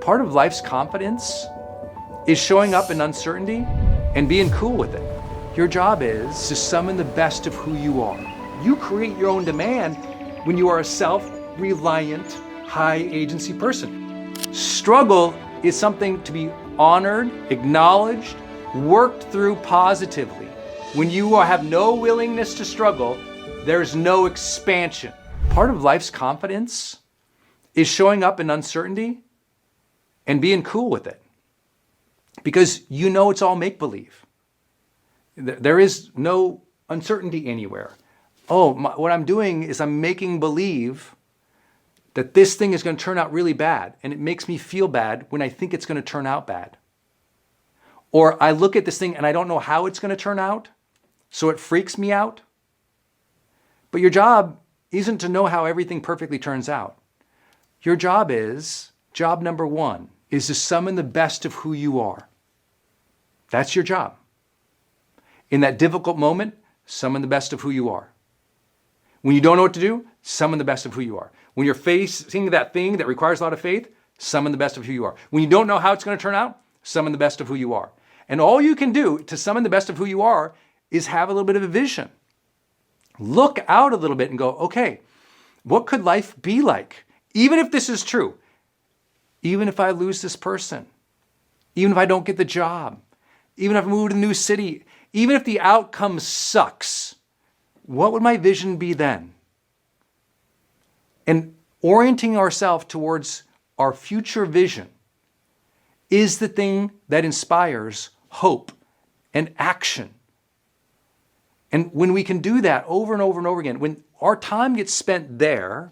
Part of life's confidence is showing up in uncertainty and being cool with it. Your job is to summon the best of who you are. You create your own demand when you are a self-reliant, high-agency person. Struggle is something to be honored, acknowledged, worked through positively. When you have no willingness to struggle, there's no expansion. Part of life's confidence is showing up in uncertainty and being cool with it. Because you know it's all make-believe. There is no uncertainty anywhere. What I'm doing is I'm making believe that this thing is going to turn out really bad, and it makes me feel bad when I think it's going to turn out bad. Or I look at this thing and I don't know how it's going to turn out, so it freaks me out. But your job isn't to know how everything perfectly turns out. Your job number one, is to summon the best of who you are. That's your job. In that difficult moment, summon the best of who you are. When you don't know what to do, summon the best of who you are. When you're facing that thing that requires a lot of faith, summon the best of who you are. When you don't know how it's going to turn out, summon the best of who you are. And all you can do to summon the best of who you are is have a little bit of a vision. Look out a little bit and go, okay, what could life be like? Even if this is true, even if I lose this person, even if I don't get the job, even if I move to a new city, even if the outcome sucks, what would my vision be then? And orienting ourselves towards our future vision is the thing that inspires hope and action. And when we can do that over and over and over again, when our time gets spent there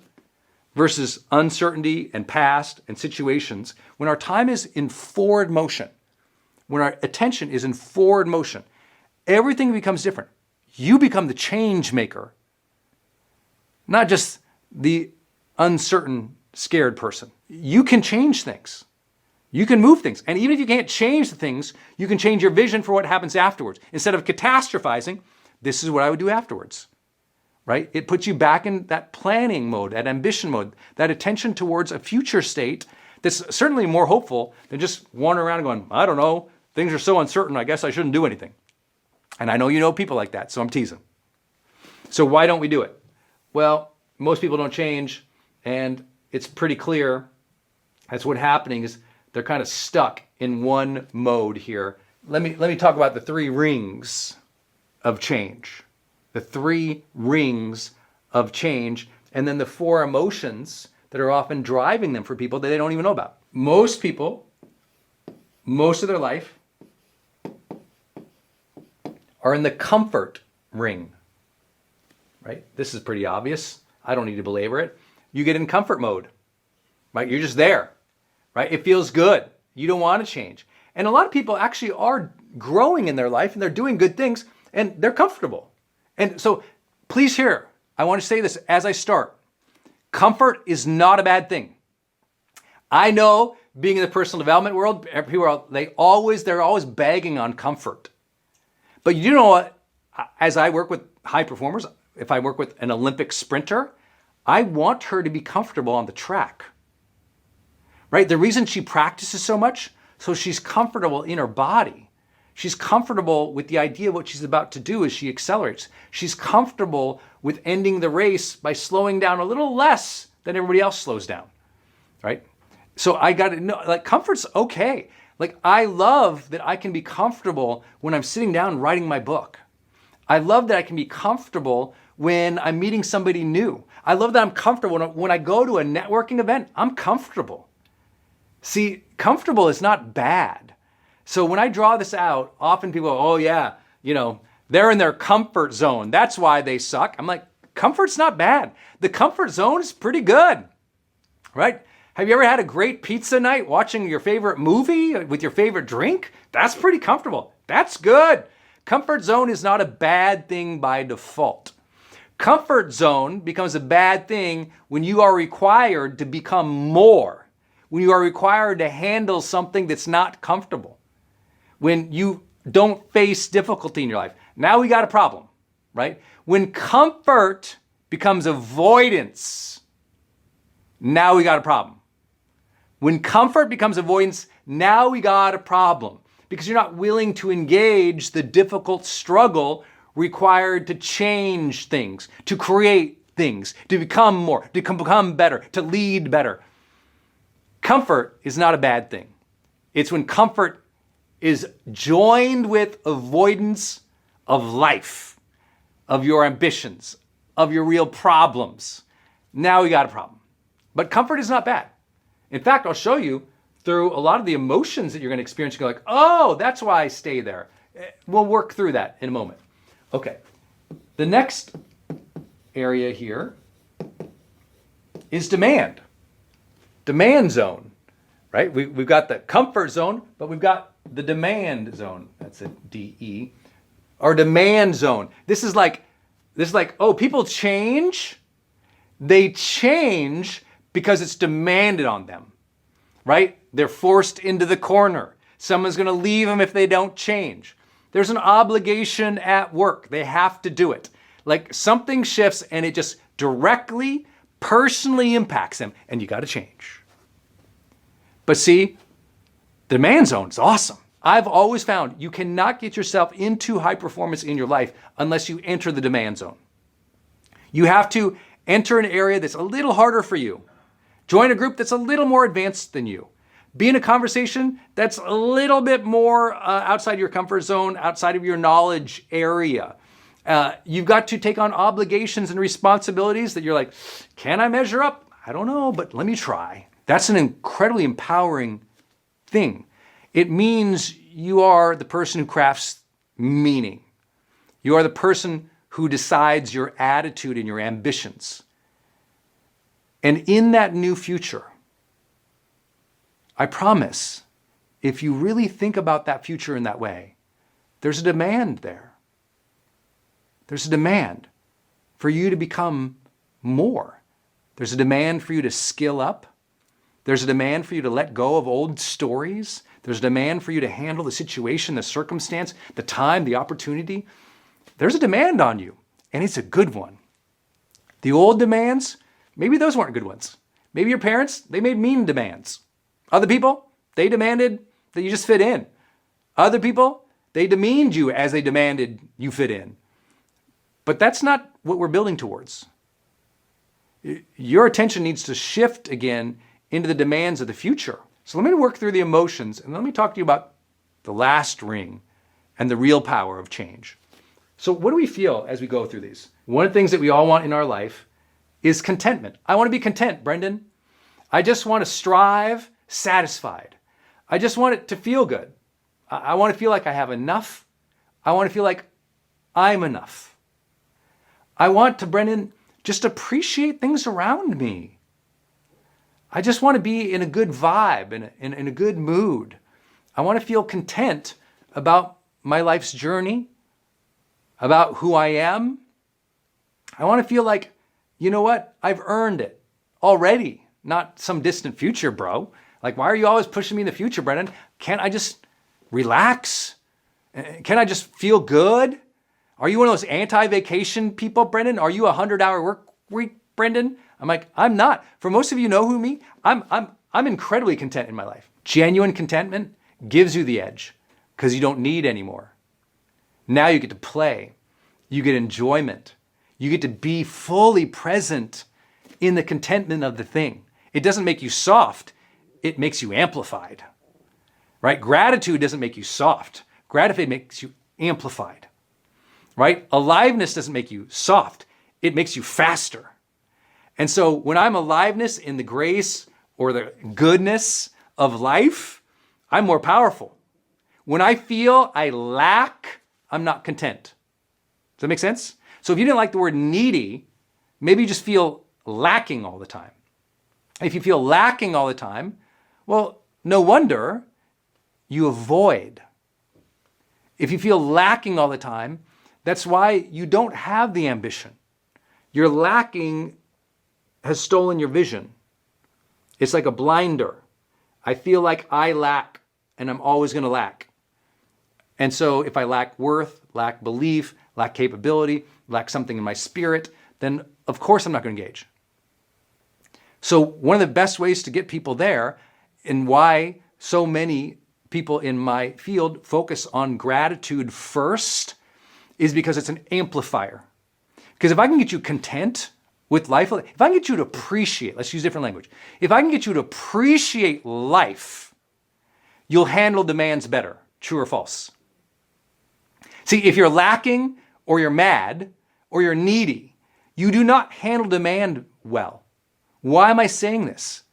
versus uncertainty and past and situations, when our time is in forward motion, when our attention is in forward motion, everything becomes different. You become the change maker, not just the uncertain, scared person. You can change things. You can move things. And even if you can't change the things, you can change your vision for what happens afterwards. Instead of catastrophizing, this is what I would do afterwards, right? It puts you back in that planning mode, that ambition mode, that attention towards a future state that's certainly more hopeful than just wandering around and going, I don't know, things are so uncertain, I guess I shouldn't do anything. And I know you know people like that, so I'm teasing. So why don't we do it? Well, most people don't change, and it's pretty clear that's what's happening is they're kind of stuck in one mode here. Let me talk about the 3 rings of change. The 3 rings of change, and then the 4 emotions that are often driving them for people that they don't even know about. Most people, most of their life, are in the comfort ring, right? This is pretty obvious. I don't need to belabor it. You get in comfort mode, right? You're just there, right? It feels good. You don't want to change. And a lot of people actually are growing in their life and they're doing good things and they're comfortable. And so please hear, I want to say this as I start. Comfort is not a bad thing. I know being in the personal development world, people they're always bagging on comfort. But you know what? As I work with high performers, if I work with an Olympic sprinter, I want her to be comfortable on the track, right? The reason she practices so much, so she's comfortable in her body. She's comfortable with the idea of what she's about to do as she accelerates. She's comfortable with ending the race by slowing down a little less than everybody else slows down, right? So I got to know, like, comfort's okay. Like, I love that I can be comfortable when I'm sitting down writing my book. I love that I can be comfortable when I'm meeting somebody new. I love that I'm comfortable when I go to a networking event. I'm comfortable. See, comfortable is not bad. So when I draw this out, often people go, oh yeah, they're in their comfort zone. That's why they suck. I'm like, comfort's not bad. The comfort zone is pretty good, right? Have you ever had a great pizza night watching your favorite movie with your favorite drink? That's pretty comfortable. That's good. Comfort zone is not a bad thing by default. Comfort zone becomes a bad thing when you are required to become more, when you are required to handle something that's not comfortable, when you don't face difficulty in your life. Now we got a problem, right? When comfort becomes avoidance, now we got a problem. When comfort becomes avoidance, now we got a problem because you're not willing to engage the difficult struggle required to change things, to create things, to become more, to become better, to lead better. Comfort is not a bad thing. It's when comfort is joined with avoidance of life, of your ambitions, of your real problems. Now we got a problem. But comfort is not bad. In fact, I'll show you through a lot of the emotions that you're going to experience. You go like, oh, that's why I stay there. We'll work through that in a moment. Okay. The next area here is demand. Demand zone, right? We've got the comfort zone, but we've got the demand zone. That's a DE. Our demand zone. This is like, oh, people change. They change because it's demanded on them, right? They're forced into the corner. Someone's going to leave them if they don't change. There's an obligation at work. They have to do it. Like something shifts and it just directly, personally impacts them, and you got to change. But see, the demand zone is awesome. I've always found you cannot get yourself into high performance in your life unless you enter the demand zone. You have to enter an area that's a little harder for you. Join a group that's a little more advanced than you. Be in a conversation that's a little bit more outside your comfort zone, outside of your knowledge area. You've got to take on obligations and responsibilities that you're like, can I measure up? I don't know, but let me try. That's an incredibly empowering thing. It means you are the person who crafts meaning. You are the person who decides your attitude and your ambitions. And in that new future, I promise, if you really think about that future in that way, there's a demand there. There's a demand for you to become more. There's a demand for you to skill up. There's a demand for you to let go of old stories. There's a demand for you to handle the situation, the circumstance, the time, the opportunity. There's a demand on you, and it's a good one. The old demands, maybe those weren't good ones. Maybe your parents, they made mean demands. Other people, they demanded that you just fit in. Other people, they demeaned you as they demanded you fit in. But that's not what we're building towards. Your attention needs to shift again into the demands of the future. So let me work through the emotions and let me talk to you about the last ring and the real power of change. So what do we feel as we go through these? One of the things that we all want in our life is contentment. I want to be content, Brendon. I just want to strive, satisfied. I just want it to feel good. I want to feel like I have enough. I want to feel like I'm enough. I want to, Brendon, just appreciate things around me. I just want to be in a good vibe, in a good mood. I want to feel content about my life's journey, about who I am. I want to feel like, you know what? I've earned it already, not some distant future, bro. Like, why are you always pushing me in the future, Brendon? Can't I just relax? Can't I just feel good? Are you one of those anti-vacation people, Brendon? Are you a 100-hour work week, Brendon? I'm like, I'm not. For most of you know who me, I'm incredibly content in my life. Genuine contentment gives you the edge because you don't need anymore. Now you get to play. You get enjoyment. You get to be fully present in the contentment of the thing. It doesn't make you soft. It makes you amplified, right? Gratitude doesn't make you soft. Gratitude makes you amplified, right? Aliveness doesn't make you soft. It makes you faster. And so when I'm aliveness in the grace or the goodness of life, I'm more powerful. When I feel I lack, I'm not content. Does that make sense? So if you didn't like the word needy, maybe you just feel lacking all the time. If you feel lacking all the time, well, no wonder you avoid. If you feel lacking all the time, that's why you don't have the ambition. Your lacking has stolen your vision. It's like a blinder. I feel like I lack, and I'm always going to lack. And so if I lack worth, lack belief, lack capability, lack something in my spirit, then of course I'm not going to engage. So one of the best ways to get people there and why so many people in my field focus on gratitude first is because it's an amplifier. Because if I can get you content with life, if I can get you to appreciate, let's use different language. If I can get you to appreciate life, you'll handle demands better. True or false? See, if you're lacking or you're mad or you're needy, you do not handle demand well. Why am I saying this?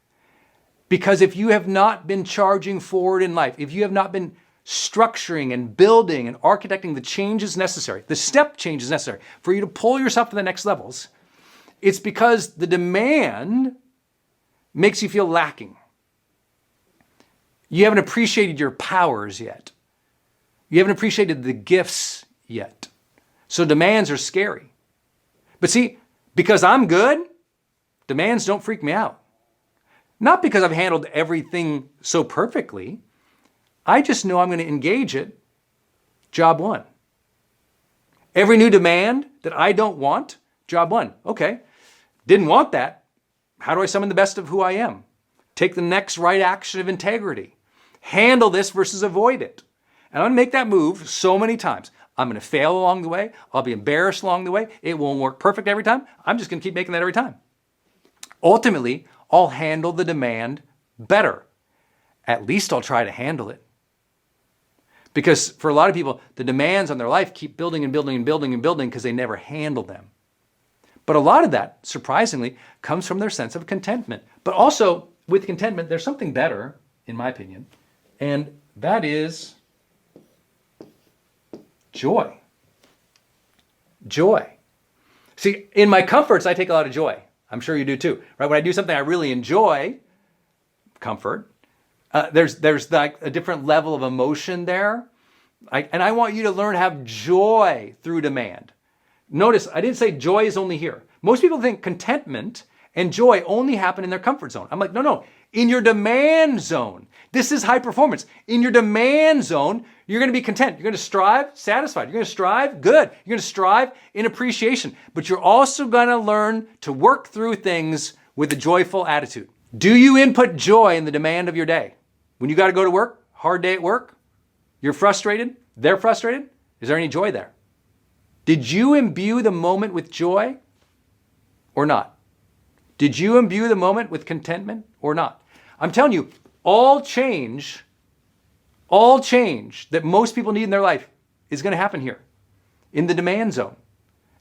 Because if you have not been charging forward in life, if you have not been structuring and building and architecting the changes necessary, the step changes necessary for you to pull yourself to the next levels, it's because the demand makes you feel lacking. You haven't appreciated your powers yet. You haven't appreciated the gifts yet. So demands are scary. But see, because I'm good, demands don't freak me out. Not because I've handled everything so perfectly. I just know I'm going to engage it. Job one. Every new demand that I don't want, job one. Okay, didn't want that. How do I summon the best of who I am? Take the next right action of integrity. Handle this versus avoid it. And I'm going to make that move so many times. I'm going to fail along the way. I'll be embarrassed along the way. It won't work perfect every time. I'm just going to keep making that every time. Ultimately, I'll handle the demand better. At least I'll try to handle it. Because for a lot of people, the demands on their life keep building and building and building and building because they never handle them. But a lot of that, surprisingly, comes from their sense of contentment. But also, with contentment, there's something better, in my opinion, and that is joy. Joy. See, in my comforts, I take a lot of joy. I'm sure you do too, right? When I do something I really enjoy, comfort, there's like a different level of emotion there. And I want you to learn to have joy through demand. Notice, I didn't say joy is only here. Most people think contentment and joy only happen in their comfort zone. I'm like, no. In your demand zone, this is high performance. In your demand zone, you're going to be content. You're going to strive, satisfied. You're going to strive, good. You're going to strive in appreciation. But you're also going to learn to work through things with a joyful attitude. Do you input joy in the demand of your day? When you got to go to work, hard day at work, you're frustrated, they're frustrated, is there any joy there? Did you imbue the moment with joy or not? Did you imbue the moment with contentment or not? I'm telling you, all change that most people need in their life is going to happen here in the demand zone.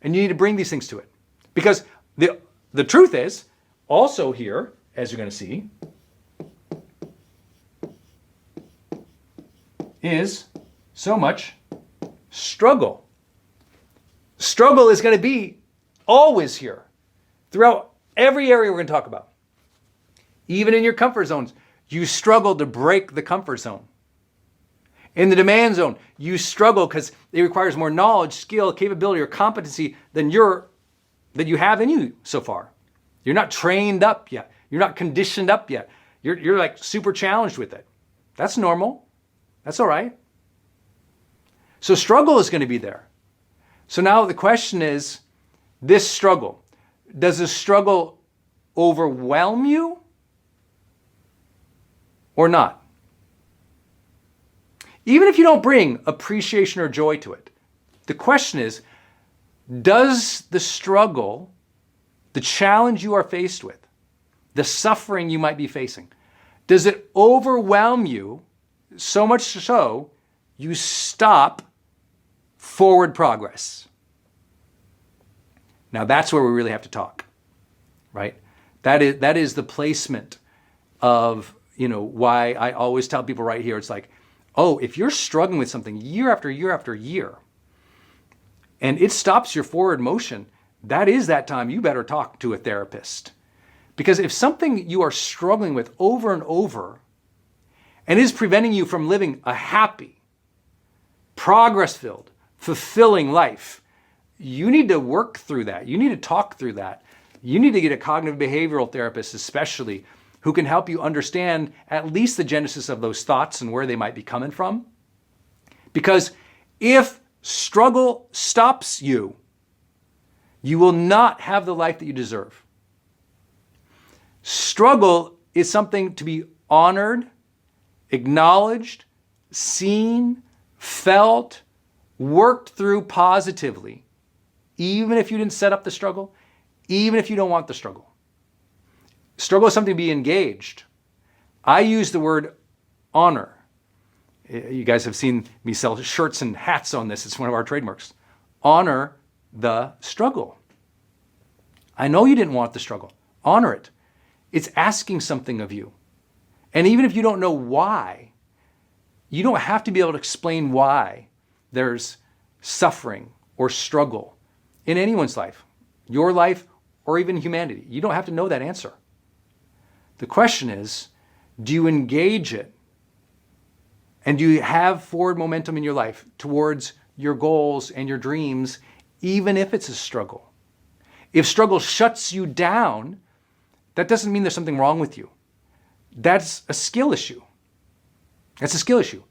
And you need to bring these things to it. Because the truth is, also here, as you're going to see, is so much struggle. Struggle is going to be always here throughout every area we're going to talk about. Even in your comfort zones, you struggle to break the comfort zone. In the demand zone, you struggle because it requires more knowledge, skill, capability, or competency than you have in you so far. You're not trained up yet. You're not conditioned up yet. You're like super challenged with it. That's normal. That's all right. So struggle is going to be there. So now the question is, this struggle, does this struggle overwhelm you or not? Even if you don't bring appreciation or joy to it, the question is, does the struggle, the challenge you are faced with, the suffering you might be facing, does it overwhelm you so much so you stop forward progress? Now that's where we really have to talk, right? That is the placement of, why I always tell people right here, it's like, oh, if you're struggling with something year after year after year, and it stops your forward motion, that is that time you better talk to a therapist. Because if something you are struggling with over and over and is preventing you from living a happy, progress-filled, fulfilling life, you need to work through that. You need to talk through that. You need to get a cognitive behavioral therapist, especially, who can help you understand at least the genesis of those thoughts and where they might be coming from. Because if struggle stops you, you will not have the life that you deserve. Struggle is something to be honored, acknowledged, seen, felt, worked through positively, even if you didn't set up the struggle, even if you don't want the struggle. Struggle is something to be engaged. I use the word honor. You guys have seen me sell shirts and hats on this. It's one of our trademarks. Honor the struggle. I know you didn't want the struggle. Honor it. It's asking something of you. And even if you don't know why, you don't have to be able to explain why there's suffering or struggle in anyone's life, your life, or even humanity. You don't have to know that answer. The question is, do you engage it? And do you have forward momentum in your life towards your goals and your dreams, even if it's a struggle? If struggle shuts you down, that doesn't mean there's something wrong with you. That's a skill issue. That's a skill issue.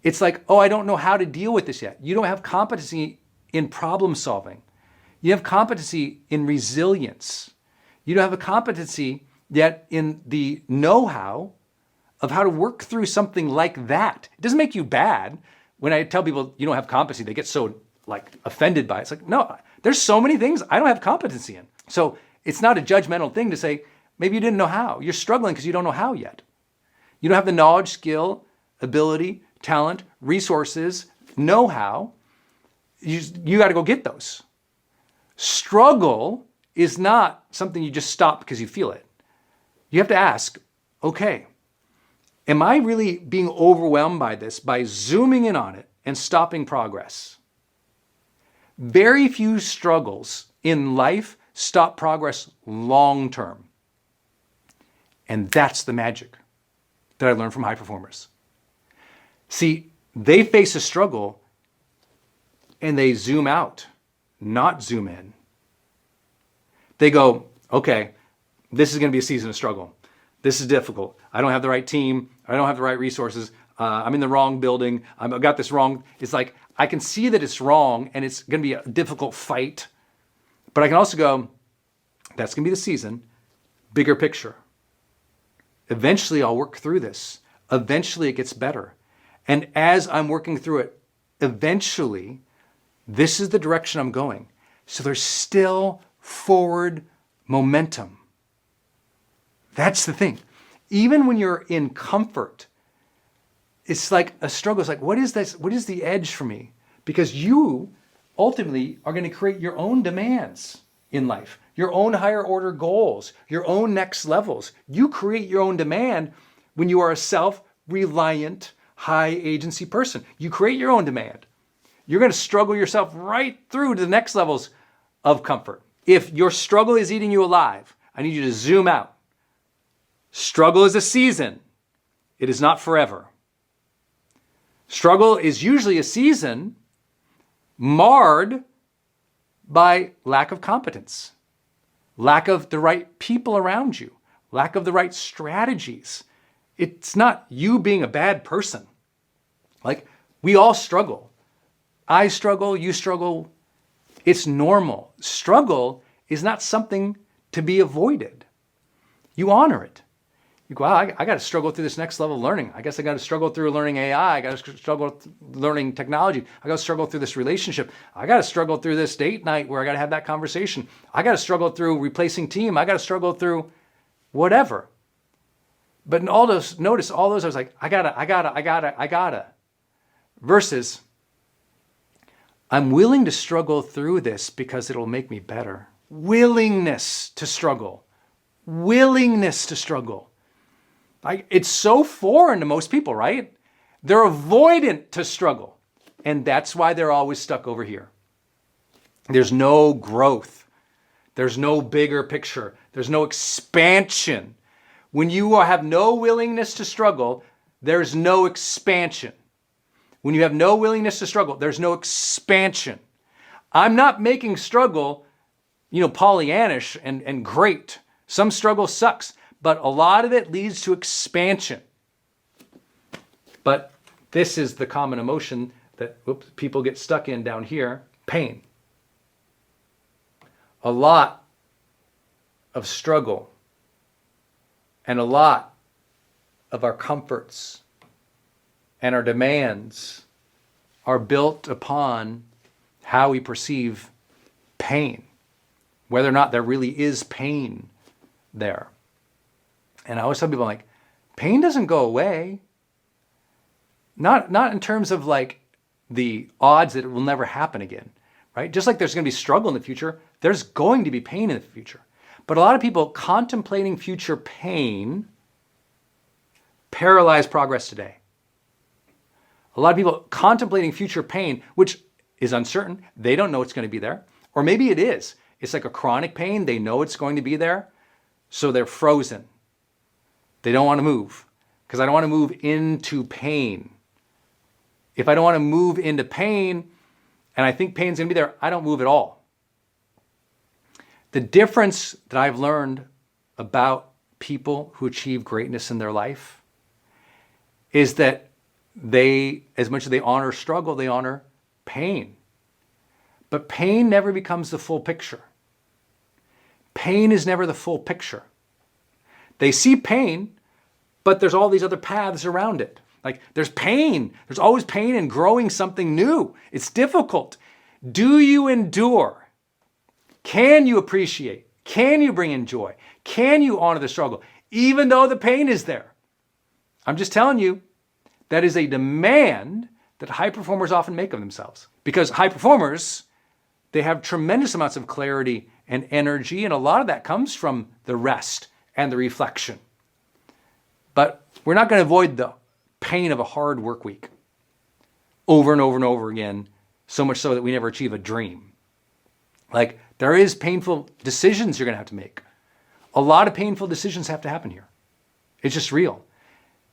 It's like, oh, I don't know how to deal with this yet. You don't have competency in problem solving. You have competency in resilience. You don't have a competency yet in the know-how of how to work through something like that. It doesn't make you bad. When I tell people you don't have competency, they get so offended by it. It's like, no, there's so many things I don't have competency in. So it's not a judgmental thing to say, maybe you didn't know how. You're struggling because you don't know how yet. You don't have the knowledge, skill, ability, talent, resources, know-how. You got to go get those. Struggle is not something you just stop because you feel it. You have to ask, okay, am I really being overwhelmed by this by zooming in on it and stopping progress? Very few struggles in life stop progress long term. And that's the magic that I learned from high performers. See, they face a struggle and they zoom out, not zoom in. They go, okay, this is going to be a season of struggle. This is difficult. I don't have the right team. I don't have the right resources. I'm in the wrong building. I've got this wrong. It's like, I can see that it's wrong and it's going to be a difficult fight. But I can also go, that's going to be the season. Bigger picture. Eventually I'll work through this. Eventually it gets better. And as I'm working through it, eventually this is the direction I'm going. So there's still forward momentum. That's the thing. Even when you're in comfort, it's like a struggle. It's like, what is this? What is the edge for me? Because you ultimately are going to create your own demands in life, your own higher order goals, your own next levels. You create your own demand when you are a self-reliant, high agency person. You create your own demand. You're going to struggle yourself right through to the next levels of comfort. If your struggle is eating you alive, I need you to zoom out. Struggle is a season. It is not forever. Struggle is usually a season marred by lack of competence, lack of the right people around you, lack of the right strategies. It's not you being a bad person. Like, we all struggle. I struggle, you struggle. It's normal. Struggle is not something to be avoided. You honor it. You go, wow, I got to struggle through this next level of learning. I guess I got to struggle through learning AI. I got to struggle with learning technology. I got to struggle through this relationship. I got to struggle through this date night where I got to have that conversation. I got to struggle through replacing team. I got to struggle through whatever. But in all those, notice all those, I was like, I gotta. Versus, I'm willing to struggle through this because it'll make me better. Willingness to struggle. Willingness to struggle. It's so foreign to most people, right? They're avoidant to struggle. And that's why they're always stuck over here. There's no growth. There's no bigger picture. There's no expansion. When you have no willingness to struggle, there's no expansion. When you have no willingness to struggle, there's no expansion. I'm not making struggle, Pollyannish and great. Some struggle sucks, but a lot of it leads to expansion. But this is the common emotion that people get stuck in down here, pain. A lot of struggle and a lot of our comforts and our demands are built upon how we perceive pain, whether or not there really is pain there. And I always tell people, like, pain doesn't go away. Not in terms of like the odds that it will never happen again, right? Just like there's going to be struggle in the future, there's going to be pain in the future. But a lot of people contemplating future pain paralyze progress today. A lot of people contemplating future pain, which is uncertain, they don't know it's going to be there. Or maybe it is. It's like a chronic pain. They know it's going to be there, so they're frozen. They don't want to move because I don't want to move into pain. If I don't want to move into pain and I think pain's going to be there, I don't move at all. The difference that I've learned about people who achieve greatness in their life is that they, as much as they honor struggle, they honor pain. But pain never becomes the full picture. Pain is never the full picture. They see pain, but there's all these other paths around it. Like there's pain. There's always pain in growing something new. It's difficult. Do you endure? Can you appreciate? Can you bring in joy? Can you honor the struggle, even though the pain is there? I'm just telling you, that is a demand that high performers often make of themselves. Because high performers, they have tremendous amounts of clarity and energy, and a lot of that comes from the rest and the reflection. But we're not going to avoid the pain of a hard work week over and over and over again, so much so that we never achieve a dream. Like, there is painful decisions you're going to have to make. A lot of painful decisions have to happen here. It's just real.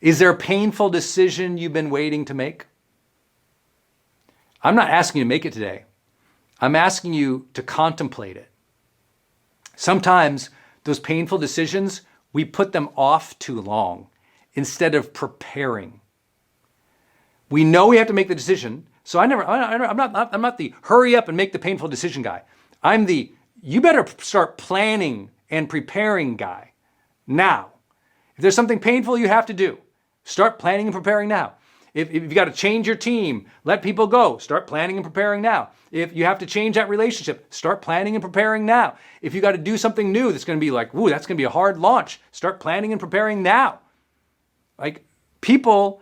Is there a painful decision you've been waiting to make? I'm not asking you to make it today. I'm asking you to contemplate it. Sometimes those painful decisions, we put them off too long instead of preparing. We know we have to make the decision, so I'm not the hurry up and make the painful decision guy. I'm the you better start planning and preparing guy now. If there's something painful you have to do, start planning and preparing now. If you've got to change your team, let people go, start planning and preparing now. If you have to change that relationship, start planning and preparing now. If you got to do something new that's going to be like, ooh, that's going to be a hard launch, start planning and preparing now. Like, people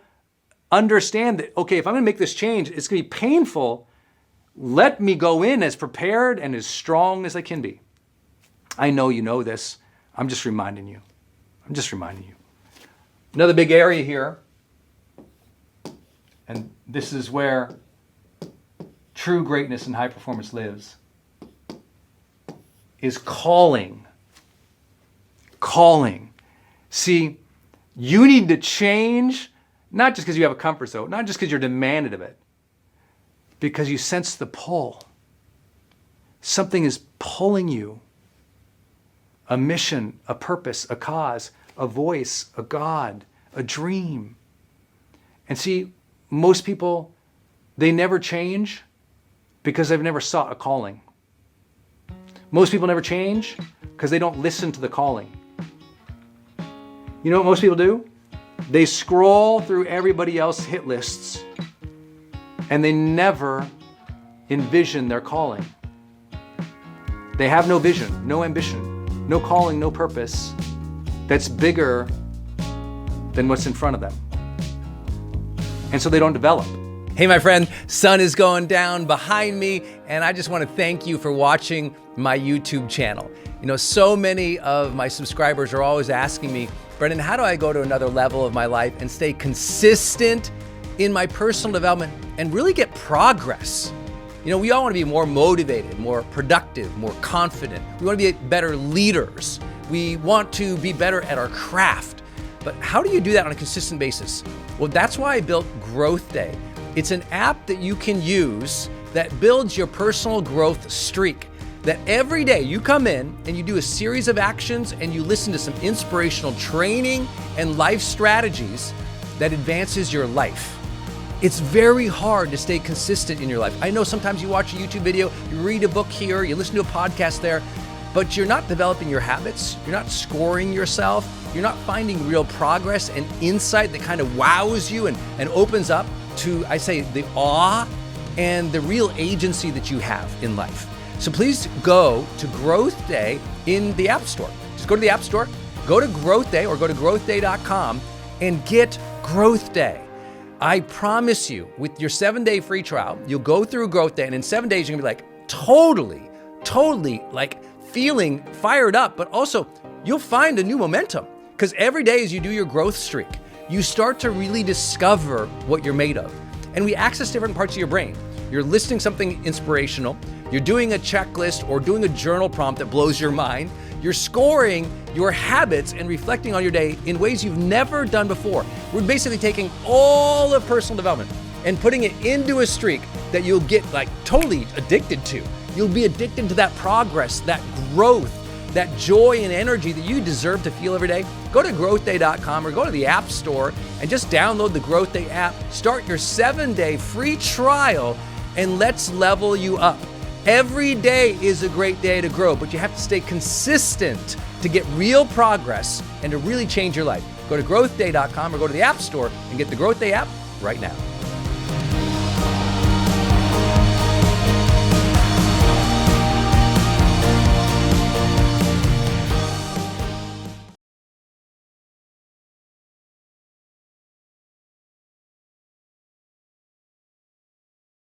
understand that, okay, if I'm going to make this change, it's going to be painful. Let me go in as prepared and as strong as I can be. I know you know this. I'm just reminding you. Another big area here, and this is where true greatness and high performance lives, is calling. Calling. See, you need to change, not just because you have a comfort zone, not just because you're demanded of it, because you sense the pull. Something is pulling you. A mission, a purpose, a cause, a voice, a God, a dream. And see, most people, they never change because they've never sought a calling. Most people never change because they don't listen to the calling. You know what most people do? They scroll through everybody else's hit lists and they never envision their calling. They have no vision, no ambition, no calling, no purpose that's bigger than what's in front of them. And so they don't develop. Hey, my friend, sun is going down behind me, and I just want to thank you for watching my YouTube channel. You know, so many of my subscribers are always asking me, Brendon, how do I go to another level of my life and stay consistent in my personal development and really get progress? You know, we all want to be more motivated, more productive, more confident. We want to be better leaders. We want to be better at our craft. But how do you do that on a consistent basis? Well, that's why I built Growth Day. It's an app that you can use that builds your personal growth streak. That every day you come in and you do a series of actions and you listen to some inspirational training and life strategies that advances your life. It's very hard to stay consistent in your life. I know sometimes you watch a YouTube video, you read a book here, you listen to a podcast there, but you're not developing your habits, you're not scoring yourself, you're not finding real progress and insight that kind of wows you and opens up to, I say, the awe and the real agency that you have in life. So please go to Growth Day in the App Store. Just go to the App Store, go to Growth Day or go to growthday.com and get Growth Day. I promise you, with your 7-day free trial, you'll go through Growth Day, and in 7 days, you're gonna be like totally like feeling fired up, but also you'll find a new momentum. Because every day as you do your growth streak, you start to really discover what you're made of. And we access different parts of your brain. You're listing something inspirational, you're doing a checklist or doing a journal prompt that blows your mind, you're scoring your habits and reflecting on your day in ways you've never done before. We're basically taking all of personal development and putting it into a streak that you'll get like totally addicted to. You'll be addicted to that progress, that growth, that joy and energy that you deserve to feel every day. Go to growthday.com or go to the App Store and just download the Growth Day app. Start your 7-day free trial and let's level you up. Every day is a great day to grow, but you have to stay consistent to get real progress and to really change your life. Go to growthday.com or go to the App Store and get the Growth Day app right now.